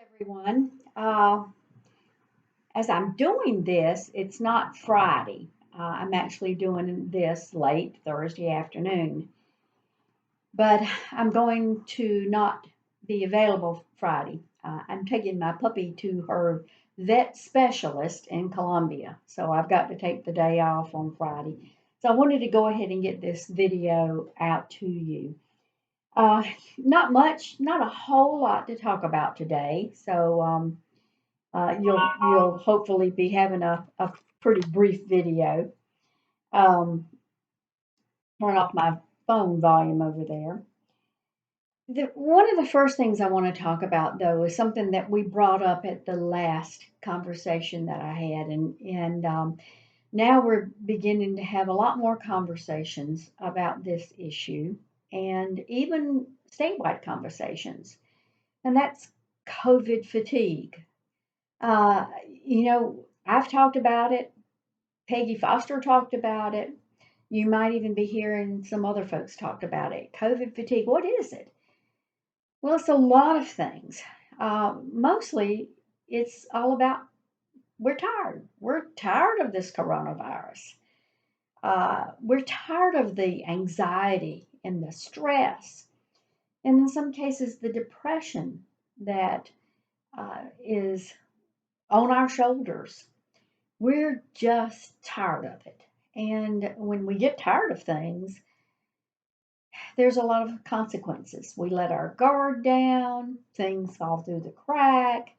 everyone. As I'm doing this, it's not Friday. I'm actually doing this late Thursday afternoon, but I'm going to not be available Friday. I'm taking my puppy to her vet specialist in Columbia, so I've got to take the day off on Friday. So I wanted to go ahead and get this video out to you. Uh, Not much, not a whole lot to talk about today. You'll hopefully be having a pretty brief video. Um, Turn off my phone volume over there. One of the first things I want to talk about, though, is something that we brought up at the last conversation that I had, and now we're beginning to have a lot more conversations about this issue, and even statewide conversations, and that's COVID fatigue. Uh, I've talked about it. Peggy Foster talked about it. You might even be hearing some other folks talk about it. COVID fatigue, what is it? Well, it's a lot of things. Mostly, it's all about we're tired. We're tired of this coronavirus. We're tired of the anxiety and the stress, and in some cases, the depression that is on our shoulders. We're just tired of it. And when we get tired of things, there's a lot of consequences. We let our guard down, things fall through the crack.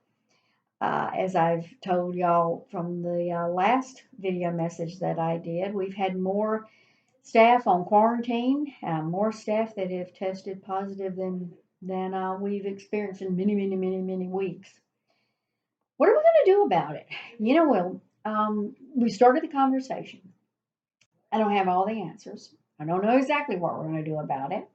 As I've told y'all from the last video message that I did, we've had more staff on quarantine, more staff that have tested positive than we've experienced in many, many, many, many weeks. What are we going to do about it? We started the conversation. I don't have all the answers. I don't know exactly what we're going to do about it,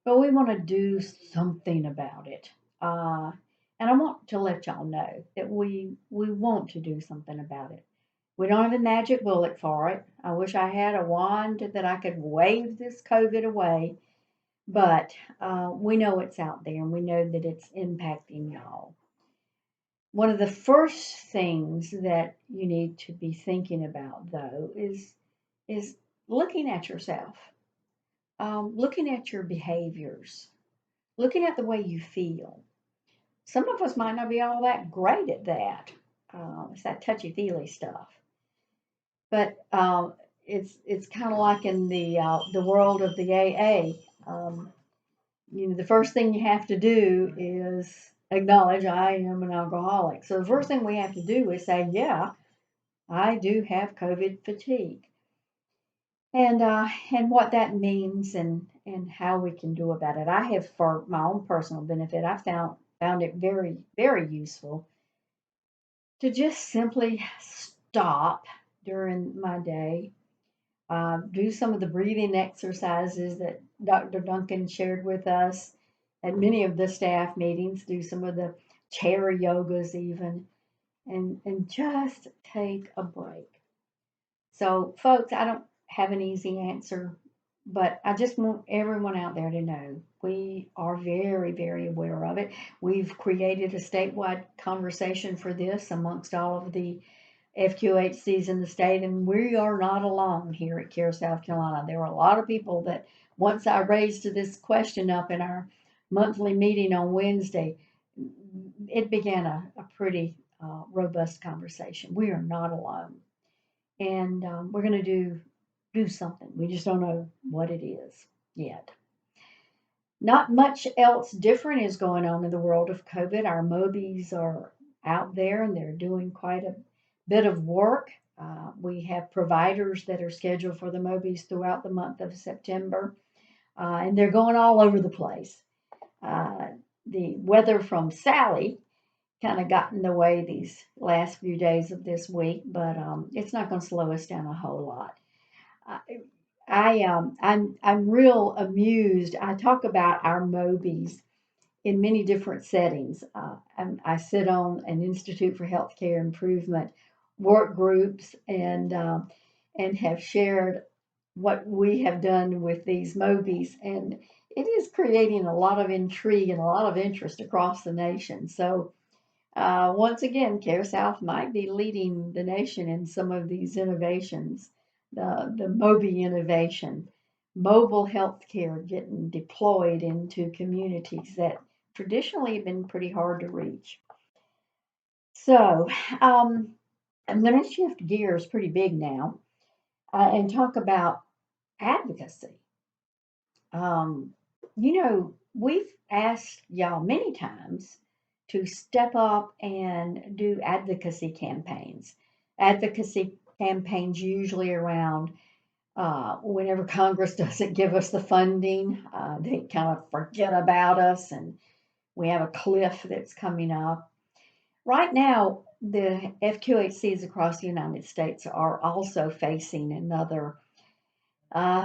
but we want to do something about it. Uh, and I want to let y'all know that we want to do something about it. We don't have a magic bullet for it. I wish I had a wand that I could wave this COVID away, but we know it's out there and we know that it's impacting y'all. One of the first things that you need to be thinking about, though, is looking at yourself, looking at your behaviors, looking at the way you feel. Some of us might not be all that great at that. It's that touchy feely stuff, but it's kind of like in the world of the AA. The first thing you have to do is acknowledge I am an alcoholic. So the first thing we have to do is say, yeah, I do have COVID fatigue, and what that means and how we can do about it. I have, for my own personal benefit, I found it very very useful to just simply stop during my day, do some of the breathing exercises that Dr. Duncan shared with us at many of the staff meetings, do some of the chair yogas even, and just take a break. So, folks, I don't have an easy answer, but I just want everyone out there to know we are very, very aware of it. We've created a statewide conversation for this amongst all of the FQHCs in the state, and we are not alone here at CARE South Carolina. There are a lot of people that, once I raised this question up in our monthly meeting on Wednesday, it began a pretty robust conversation. We are not alone, and we're going to do something. We just don't know what it is yet. Not much else different is going on in the world of COVID. Our Mobies are out there and they're doing quite a bit of work. We have providers that are scheduled for the Mobies throughout the month of September, and they're going all over the place. Uh, the weather from Sally kind of got in the way these last few days of this week, but it's not going to slow us down a whole lot. I'm real amused. I talk about our Mobies in many different settings. I sit on an Institute for Healthcare Improvement work groups and have shared what we have done with these Mobies, and it is creating a lot of intrigue and a lot of interest across the nation. So Once again, CareSouth might be leading the nation in some of these innovations. The Mobi innovation, mobile health care getting deployed into communities that traditionally have been pretty hard to reach. So, I'm going to shift gears pretty big now and talk about advocacy. Um, we've asked y'all many times to step up and do advocacy campaigns. Advocacy campaigns usually around whenever Congress doesn't give us the funding, they kind of forget about us and we have a cliff that's coming up. Right now, the FQHCs across the United States are also facing another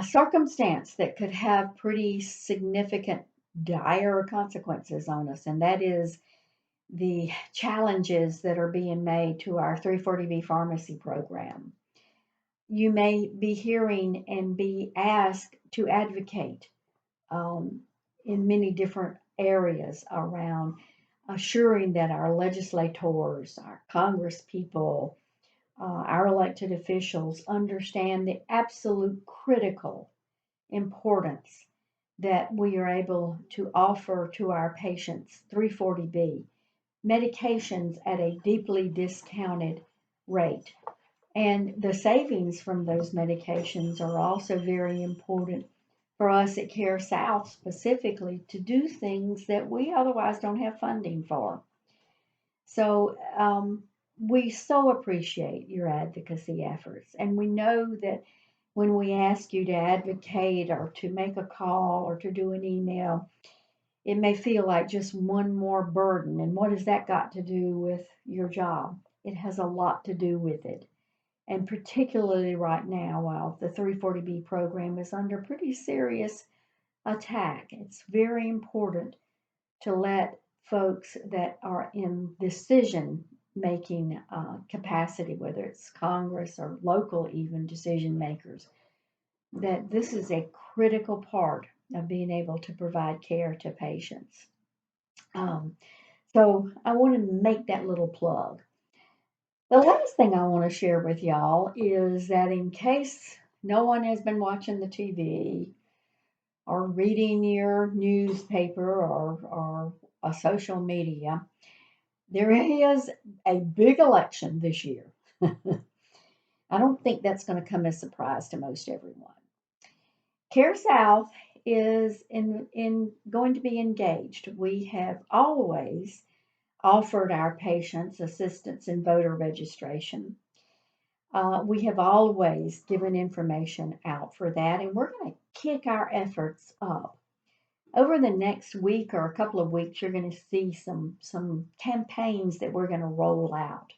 circumstance that could have pretty significant, dire consequences on us, and that is the challenges that are being made to our 340B pharmacy program. You may be hearing and be asked to advocate um, in many different areas around assuring that our legislators, our Congress people, our elected officials understand the absolute critical importance that we are able to offer to our patients 340B medications at a deeply discounted rate. And the savings from those medications are also very important for us at CareSouth specifically to do things that we otherwise don't have funding for. So we so appreciate your advocacy efforts. And we know that when we ask you to advocate or to make a call or to do an email, it may feel like just one more burden. And what has that got to do with your job? It has a lot to do with it. And particularly right now, while the 340B program is under pretty serious attack, it's very important to let folks that are in decision making capacity, whether it's Congress or local even decision makers, that this is a critical part of being able to provide care to patients. Um, so I want to make that little plug. The last thing I want to share with y'all is that in case no one has been watching the TV or reading your newspaper or a social media, there is a big election this year. I don't think that's going to come as a surprise to most everyone. CareSouth is in going to be engaged. We have always offered our patients assistance in voter registration. We have always given information out for that, and we're going to kick our efforts up. Over the next week or a couple of weeks, you're going to see some campaigns that we're going to roll out.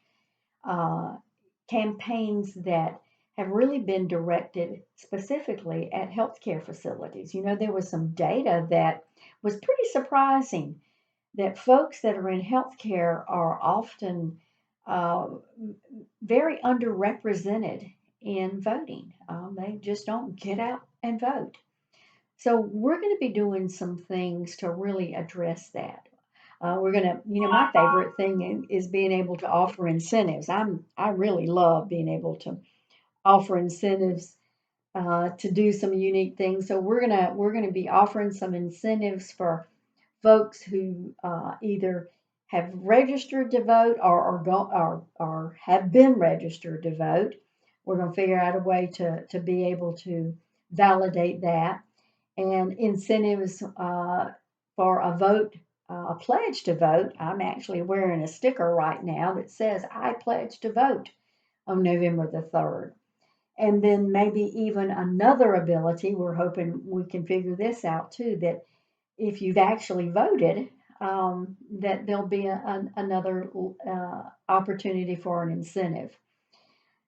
Campaigns that have really been directed specifically at healthcare facilities. There was some data that was pretty surprising that folks that are in healthcare are often uh, very underrepresented in voting. They just don't get out and vote. So we're going to be doing some things to really address that. We're going to, my favorite thing is being able to offer incentives. I really love being able to offer incentives to do some unique things. So we're gonna be offering some incentives for folks who either have registered to vote or have been registered to vote. We're going to figure out a way to be able to validate that and incentives for a vote, a pledge to vote. I'm actually wearing a sticker right now that says I pledge to vote on November the 3rd. And then maybe even another ability, we're hoping we can figure this out too, that if you've actually voted, that there'll be another opportunity for an incentive.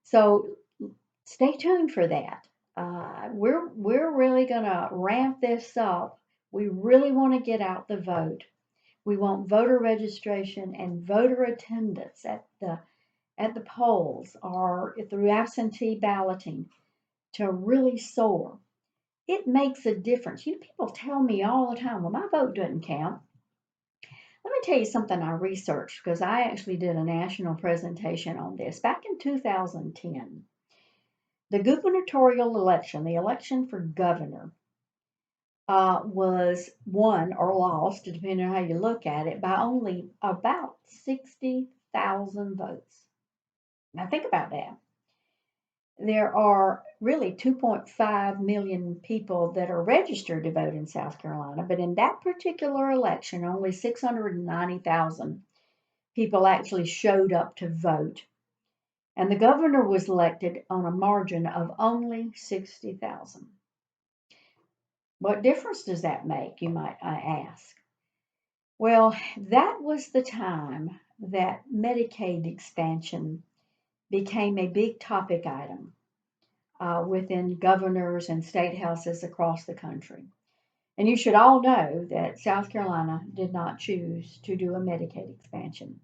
So stay tuned for that. We're really going to ramp this up. We really want to get out the vote. We want voter registration and voter attendance at the polls or through absentee balloting to really soar. It makes a difference. People tell me all the time, well, my vote doesn't count. Let me tell you something I researched because I actually did a national presentation on this back in 2010. The gubernatorial election, the election for governor, was won or lost, depending on how you look at it, by only about 60,000 votes. Now, think about that. There are really 2.5 million people that are registered to vote in South Carolina, but in that particular election, only 690,000 people actually showed up to vote. And the governor was elected on a margin of only 60,000. What difference does that make, you might ask? Well, that was the time that Medicaid expansion became a big topic item within governors and state houses across the country. And you should all know that South Carolina did not choose to do a Medicaid expansion.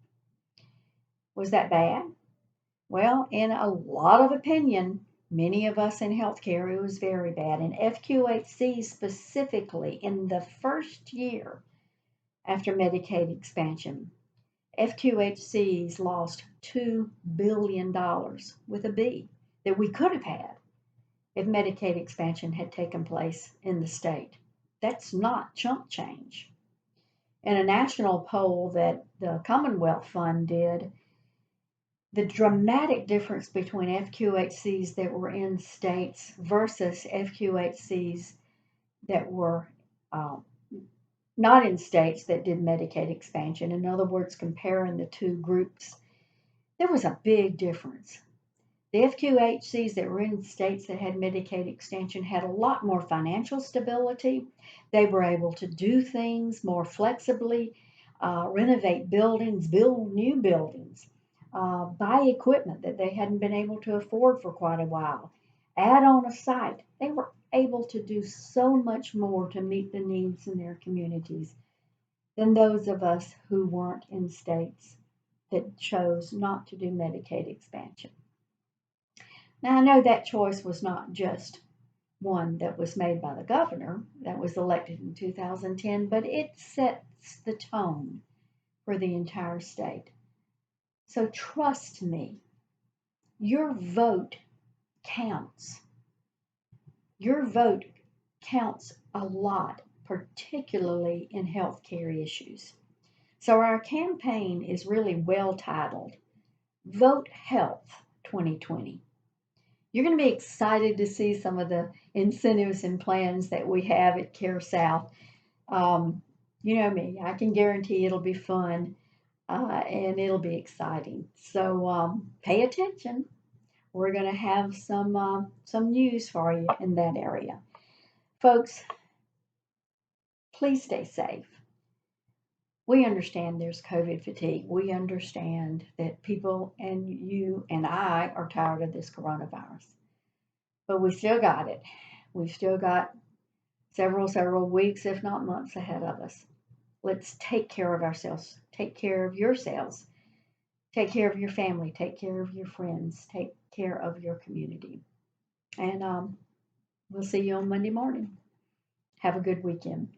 Was that bad? Well, in a lot of opinion, many of us in healthcare, it was very bad. And FQHC specifically, in the first year after Medicaid expansion, FQHCs lost $2 billion with a B that we could have had if Medicaid expansion had taken place in the state. That's not chump change. In a national poll that the Commonwealth Fund did, the dramatic difference between FQHCs that were in states versus FQHCs that were not in states that did Medicaid expansion, in other words, comparing the two groups, there was a big difference. The FQHCs that were in states that had Medicaid extension had a lot more financial stability. They were able to do things more flexibly, renovate buildings, build new buildings, buy equipment that they hadn't been able to afford for quite a while, add on a site. They were able to do so much more to meet the needs in their communities than those of us who weren't in states that chose not to do Medicaid expansion. Now, I know that choice was not just one that was made by the governor that was elected in 2010, but it sets the tone for the entire state. So trust me, your vote counts. Your vote counts a lot, particularly in healthcare issues. So our campaign is really well titled Vote Health 2020. You're going to be excited to see some of the incentives and plans that we have at CareSouth. You know me, I can guarantee it'll be fun and it'll be exciting. So pay attention. We're going to have some news for you in that area. Folks, please stay safe. We understand there's COVID fatigue. We understand that people and you and I are tired of this coronavirus. But we still got it. We've still got several weeks, if not months ahead of us. Let's take care of ourselves. Take care of yourselves. Take care of your family. Take care of your friends. Take care of your community. And we'll see you on Monday morning. Have a good weekend.